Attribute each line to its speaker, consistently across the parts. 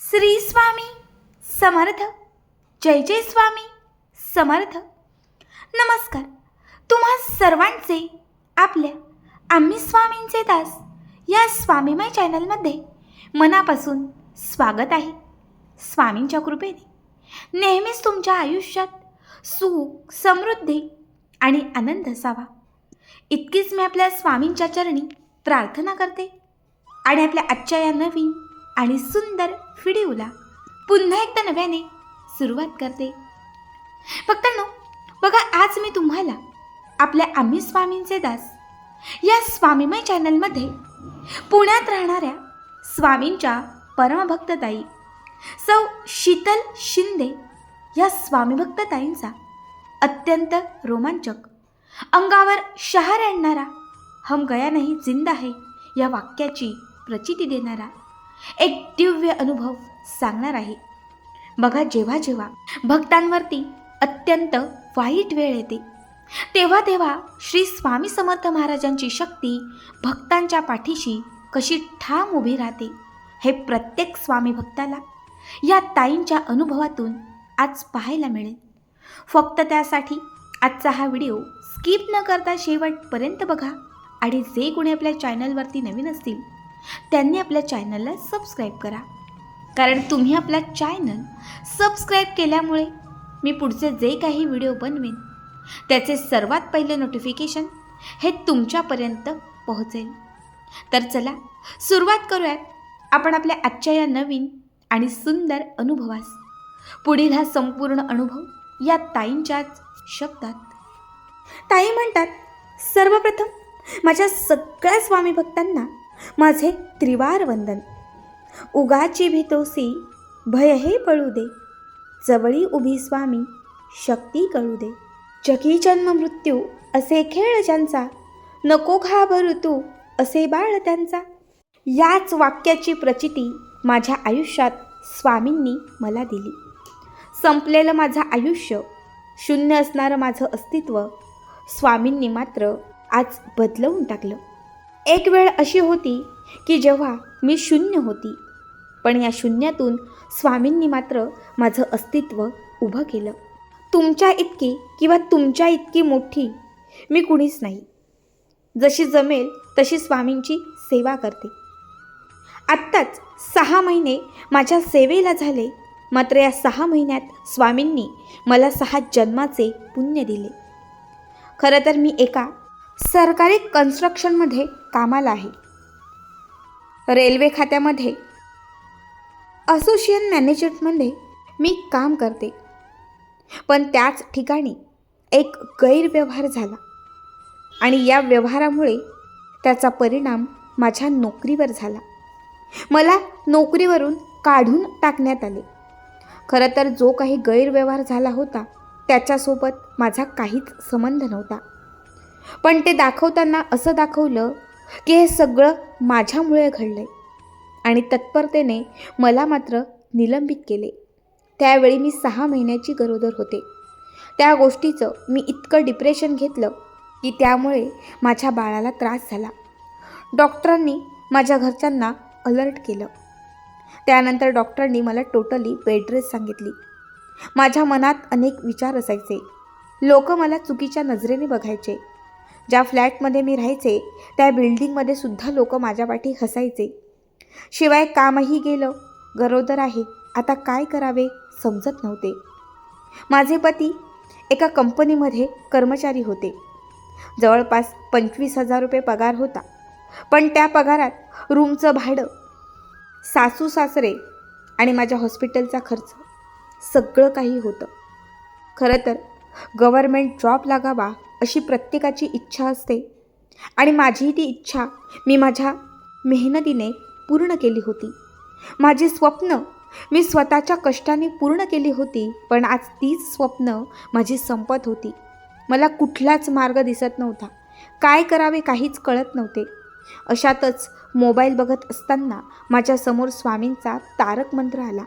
Speaker 1: श्री स्वामी समर्थ. जय जय स्वामी समर्थ. नमस्कार. तुम्हा सर्वांचे आपल्या आम्ही स्वामींचे दास या स्वामीमय चॅनलमध्ये मनापासून स्वागत आहे. स्वामींच्या कृपेने नेहमीच तुमच्या आयुष्यात सुख, समृद्धी आणि आनंद असावा इतकीच मी आपल्या स्वामींच्या चरणी प्रार्थना करते आणि आपल्या आजच्या या नवीन आणि सुंदर व्हिडिओला पुन्हा एकदा नव्याने सुरुवात करते. भक्तांनो, बघा, आज मी तुम्हाला आपल्या आम्ही स्वामींचे दास या स्वामीमय चॅनलमध्ये पुण्यात राहणाऱ्या स्वामींच्या परमभक्तताई सौ शीतल शिंदे या स्वामीभक्तताईंचा अत्यंत रोमांचक, अंगावर शहारे आणणारा, हम गया नहीं जिंदा है या वाक्याची प्रचिती देणारा एक दिव्य अनुभव सांगणार आहे. बघा, जेव्हा जेव्हा भक्तांवरती अत्यंत वाईट वेळ येते तेव्हा तेव्हा श्री स्वामी समर्थ महाराजांची शक्ती भक्तांच्या पाठीशी कशी ठाम उभी राहते हे प्रत्येक स्वामी भक्ताला या ताईंच्या अनुभवातून आज पाहायला मिळेल. फक्त त्यासाठी आजचा हा व्हिडिओ स्किप न करता शेवटपर्यंत बघा आणि जे कोणी आपल्या चॅनलवरती नवीन असतील त्यांनी आपल्या चॅनलला सबस्क्राईब करा, कारण तुम्ही आपला चॅनल सबस्क्राईब केल्यामुळे मी पुढचे जे काही व्हिडिओ बनवेन त्याचे सर्वात पहिले नोटिफिकेशन हे तुमच्यापर्यंत पोहोचेल. तर चला सुरुवात करूयात आपण आपल्या आजच्या या नवीन आणि सुंदर अनुभवास. पुढील हा संपूर्ण अनुभव या ताईंच्याच शब्दात. ताई म्हणतात, सर्वप्रथम माझ्या सगळ्या स्वामी भक्तांना माझे त्रिवार वंदन. उगाची भीतोसी भय हे पळू दे, जवळी उभी स्वामी शक्ती कळू दे. जगी जन्म मृत्यू असे खेळ ज्यांचा, नको घाबरू तू असे बाळ त्यांचा. याच वाक्याची प्रचिती माझ्या आयुष्यात स्वामींनी मला दिली. संपलेलं माझं आयुष्य, शून्य असणारं माझं अस्तित्व स्वामींनी मात्र आज बदलवून टाकलं. एक वेळ अशी होती की जेव्हा मी शून्य होती, पण या शून्यातून स्वामींनी मात्र माझं अस्तित्व उभं केलं. तुमच्या इतकी किंवा तुमच्या इतकी मोठी मी कुणीच नाही. जशी जमेल तशी स्वामींची सेवा करते. आत्ताच 6 महिने माझ्या सेवेला झाले, मात्र या 6 महिन्यात स्वामींनी मला 6 जन्माचे पुण्य दिले. खरं तर मी एका सरकारी कन्स्ट्रक्शनमध्ये कामाला आहे. रेल्वे खात्यामध्ये असोसिएट मॅनेजरमध्ये मी काम करते. पण त्याच ठिकाणी एक गैरव्यवहार झाला आणि या व्यवहारामुळे त्याचा परिणाम माझ्या नोकरीवर झाला. मला नोकरीवरून काढून टाकण्यात आले. खरं तर जो काही गैरव्यवहार झाला होता त्याच्यासोबत माझा काहीच संबंध नव्हता, पण ते दाखवताना असं दाखवलं की हे सगळं माझ्यामुळे घडलंय आणि तत्परतेने मला मात्र निलंबित केले. त्यावेळी मी 6 महिन्याची गरोदर होते. त्या गोष्टीचं मी इतकं डिप्रेशन घेतलं की त्यामुळे माझ्या बाळाला त्रास झाला. डॉक्टरांनी माझ्या घरच्यांना अलर्ट केलं. त्यानंतर डॉक्टरांनी मला टोटली बेड रेस्ट सांगितली. माझ्या मनात अनेक विचार असायचे. लोक मला चुकीच्या नजरेने बघायचे. ज्या फ्लॅटमध्ये मी राहायचे त्या बिल्डिंगमध्ये सुद्धा लोक माझ्या पाठी हसायचे. शिवाय कामही गेलं, गरोदर आहे, आता काय करावे समजत नव्हते. माझे पती एका कंपनीमध्ये कर्मचारी होते. जवळपास 25,000 रुपये पगार होता, पण त्या पगारात रूमचं भाडं, सासू सासरे आणि माझ्या हॉस्पिटलचा खर्च सगळं काही होतं. खरं तर गव्हर्मेंट जॉब लागावा अशी प्रत्येकाची इच्छा असते आणि माझी ती इच्छा मी माझ्या मेहनतीने पूर्ण केली होती. माझी स्वप्न मी स्वतःच्या कष्टाने पूर्ण केली होती, पण आज तीच स्वप्न माझी संपत होती. मला कुठलाच मार्ग दिसत नव्हता. काय करावे काहीच कळत नव्हते. अशातच मोबाईल बघत असताना माझ्यासमोर स्वामींचा तारक मंत्र आला.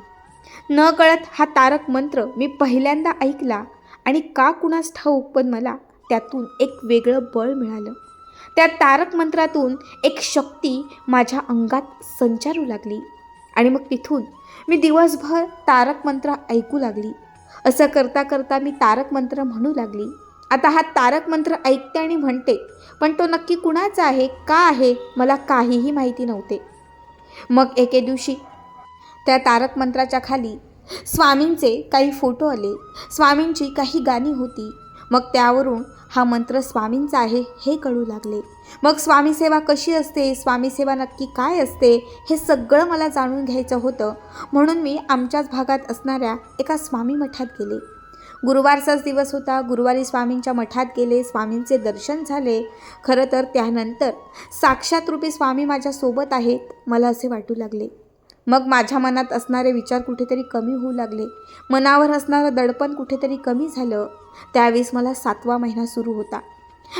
Speaker 1: न कळत हा तारक मंत्र मी पहिल्यांदा ऐकला आणि का कुणास ठाऊक, पण मला त्यातून एक वेगळं बळ मिळालं. त्या तारक मंत्रातून एक शक्ती माझ्या अंगात संचारू लागली आणि मग तिथून मी दिवसभर तारक मंत्र ऐकू लागली. असं करता करता मी तारक मंत्र म्हणू लागली. आता हा तारक मंत्र ऐकते आणि म्हणते, पण तो नक्की कुणाचा आहे, का आहे, मला काहीही माहिती नव्हते. मग एके दिवशी त्या तारक मंत्राच्या खाली स्वामींचे काही फोटो आले, स्वामींची काही गाणी होती. मग त्यावरून हा मंत्र स्वामींचा आहे हे कळू लागले. मग स्वामी सेवा कशी असते, स्वामी सेवा नक्की काय असते, हे सगळं मला जाणून घ्यायचं होतं. म्हणून मी आमच्याच भागात असणाऱ्या एका स्वामी मठात गेले. गुरुवारचाच दिवस होता. गुरुवारी स्वामींच्या मठात गेले, स्वामींचे दर्शन झाले. खरं तर त्यानंतर साक्षात रूपी स्वामी माझ्यासोबत आहेत मला असे वाटू लागले. मग माझ्या मनात असणारे विचार कुठेतरी कमी होऊ लागले. मनावर असणारं दडपण कुठेतरी कमी झालं. त्यावेळेस मला 7वा महिना सुरू होता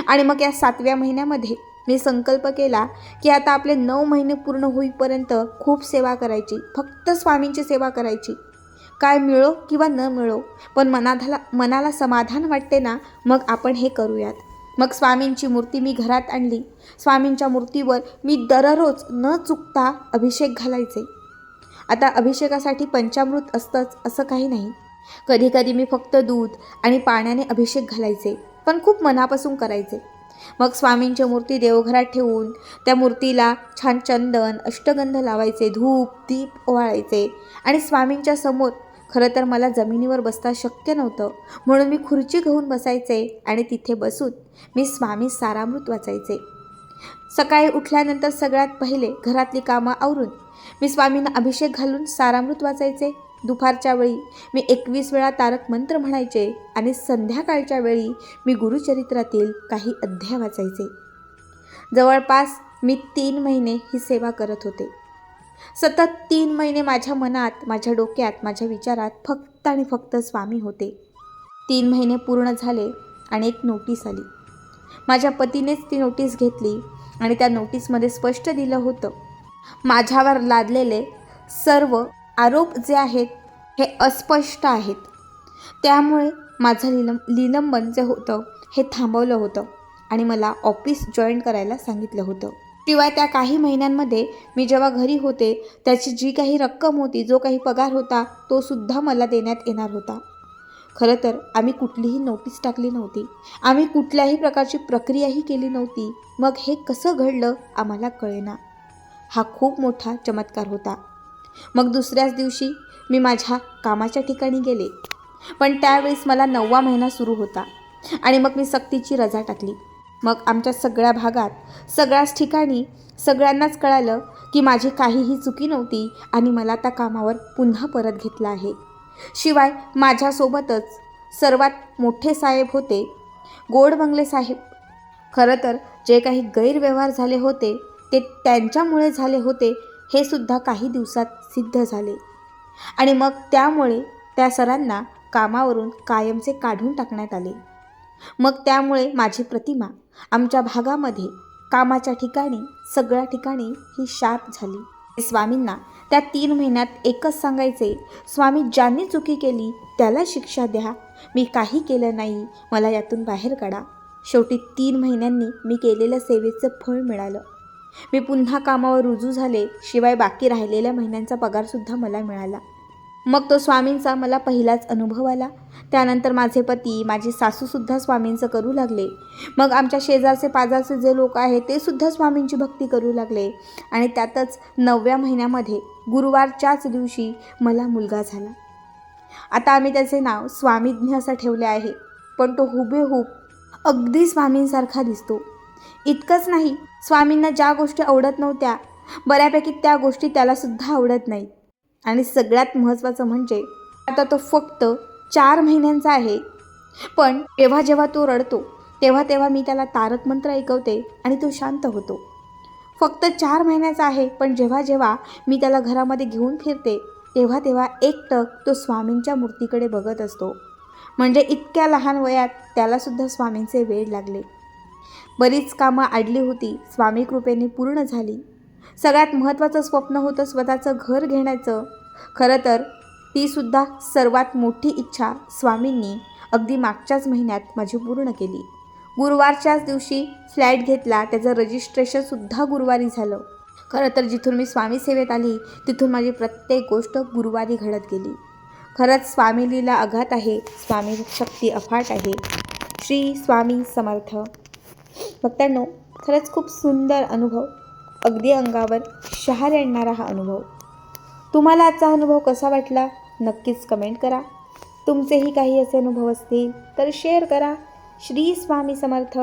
Speaker 1: आणि मग या 7व्या महिन्यामध्ये मी संकल्प केला की आता आपले 9 महिने पूर्ण होईपर्यंत खूप सेवा करायची, फक्त स्वामींची सेवा करायची. काय मिळो किंवा न मिळो, पण मनाला समाधान वाटते ना, मग आपण हे करूयात. मग स्वामींची मूर्ती मी घरात आणली. स्वामींच्या मूर्तीवर मी दररोज न चुकता अभिषेक घालायचे. आता अभिषेकासाठी पंचामृत असतंच असं काही नाही. कधी कधी मी फक्त दूध आणि पाण्याने अभिषेक घालायचे, पण खूप मनापासून करायचे. मग स्वामींची मूर्ती देवघरात ठेवून त्या मूर्तीला छान चंदन, अष्टगंध लावायचे, धूप दीप ओवाळायचे. आणि स्वामींच्या समोर खरं तर मला जमिनीवर बसता शक्य नव्हतं, म्हणून मी खुर्ची घेऊन बसायचे आणि तिथे बसून मी स्वामी सारामृत वाचायचे. सकाळी उठल्यानंतर सगळ्यात पहिले घरातली कामं आवरून मी स्वामींना अभिषेक घालून सारामृत वाचायचे. दुपारच्या वेळी मी 21 वेळा तारक मंत्र म्हणायचे आणि संध्याकाळच्या वेळी मी गुरुचरित्रातील काही अध्याय वाचायचे. जवळपास मी 3 महिने ही सेवा करत होते. सतत 3 महिने माझ्या मनात, माझ्या डोक्यात, माझ्या विचारात फक्त आणि फक्त स्वामी होते. 3 महिने पूर्ण झाले आणि एक नोटीस आली. माझ्या पतीनेच ती नोटीस घेतली आणि त्या नोटीसमध्ये स्पष्ट दिलं होतं, माझ्यावर लादलेले सर्व आरोप जे आहेत हे अस्पष्ट आहेत. त्यामुळे माझं निलंबन जे होतं हे थांबवलं होतं आणि मला ऑफिस जॉईन करायला सांगितलं होतं. शिवाय त्या काही महिन्यांमध्ये मी जेव्हा घरी होते त्याची जी काही रक्कम होती, जो काही पगार होता, तो सुद्धा मला देण्यात येणार होता. खरं तर आम्ही कुठलीही नोटीस टाकली नव्हती, आम्ही कुठल्याही प्रकारची प्रक्रियाही केली नव्हती. मग हे कसं घडलं आम्हाला कळेना. हा खूप मोठा चमत्कार होता. मग दुसऱ्याच दिवशी मी माझ्या कामाच्या ठिकाणी गेले, पण त्यावेळेस मला 9वा महिना सुरू होता आणि मग मी सक्तीची रजा टाकली. मग आमच्या सगळ्या भागात, सगळ्याच ठिकाणी सगळ्यांनाच कळालं की माझी काहीही चुकी नव्हती आणि मला त्या कामावर पुन्हा परत घेतलं आहे. शिवाय माझ्यासोबतच सर्वात मोठे साहेब होते, गोड बंगले साहेब. खरं तर जे काही गैरव्यवहार झाले होते ते त्यांच्यामुळे झाले होते हे सुद्धा काही दिवसात सिद्ध झाले आणि मग त्यामुळे त्या सरांना कामावरून कायमचे काढून टाकण्यात आले. मग त्यामुळे माझी प्रतिमा आमच्या भागामध्ये, कामाच्या ठिकाणी, सगळ्या ठिकाणी ही शाप झाली. स्वामींना त्या 3 महिन्यात एकच सांगायचे, स्वामी ज्यांनी चुकी केली त्याला शिक्षा द्या, मी काही केलं नाही, मला यातून बाहेर काढा. शेवटी 3 महिन्यांनी मी केलेल्या सेवेचं फळ मिळालं. मी पुन्हा कामावर रुजू झाले. शिवाय बाकी राहिलेल्या महिन्यांचा पगारसुद्धा मला मिळाला. मग तो स्वामींचा मला पहिलाच अनुभव आला. त्यानंतर माझे पती, माझी सासूसुद्धा स्वामींचं करू लागले. मग आमच्या शेजारचे पाजारचे जे लोक आहेत ते सुद्धा स्वामींची भक्ती करू लागले आणि त्यातच 9व्या महिन्यामध्ये गुरुवारच्याच दिवशी मला मुलगा झाला. आता आम्ही त्याचे नाव स्वामीज्ञ असं ठेवले आहे, पण तो हुबेहूब अगदी स्वामींसारखा दिसतो. इतकंच नाही, स्वामींना ज्या गोष्टी आवडत नव्हत्या बऱ्यापैकी त्या गोष्टी त्यालासुद्धा आवडत नाहीत. आणि सगळ्यात महत्त्वाचं म्हणजे आता तो फक्त 4 महिन्यांचा आहे, पण जेव्हा जेव्हा तो रडतो तेव्हा तेव्हा मी त्याला तारक मंत्र ऐकवते आणि तो शांत होतो. फक्त 4 महिन्याचा आहे, पण जेव्हा जेव्हा मी त्याला घरामध्ये घेऊन फिरते तेव्हा तेव्हा एकटक तो स्वामींच्या मूर्तीकडे बघत असतो. म्हणजे इतक्या लहान वयात त्यालासुद्धा स्वामींचे वेड लागले. बरीच कामं अडली होती, स्वामी कृपेने पूर्ण झाली. सगळ्यात महत्त्वाचं स्वप्न होतं स्वतःचं घर घेण्याचं. खरं तर तीसुद्धा सर्वात मोठी इच्छा स्वामींनी अगदी मागच्याच महिन्यात माझी पूर्ण केली. गुरुवारच्याच दिवशी फ्लॅट घेतला, त्याचं रजिस्ट्रेशनसुद्धा गुरुवारी झालं. खरं तर जिथून मी स्वामी सेवेत आली तिथून माझी प्रत्येक गोष्ट गुरुवारी घडत गेली. खरंच स्वामी लीला अघात आहे, स्वामी शक्ती अफाट आहे. श्री स्वामी समर्थ. भक्तांनो, खरंच खूप सुंदर अनुभव, अगदी अंगावर शहार आणणारा हा अनुभव. तुम्हाला आजचा अनुभव कसा वाटला नक्कीच कमेंट करा. तुमचेही काही असे अनुभव असतील तर शेअर करा. श्री स्वामी समर्थ.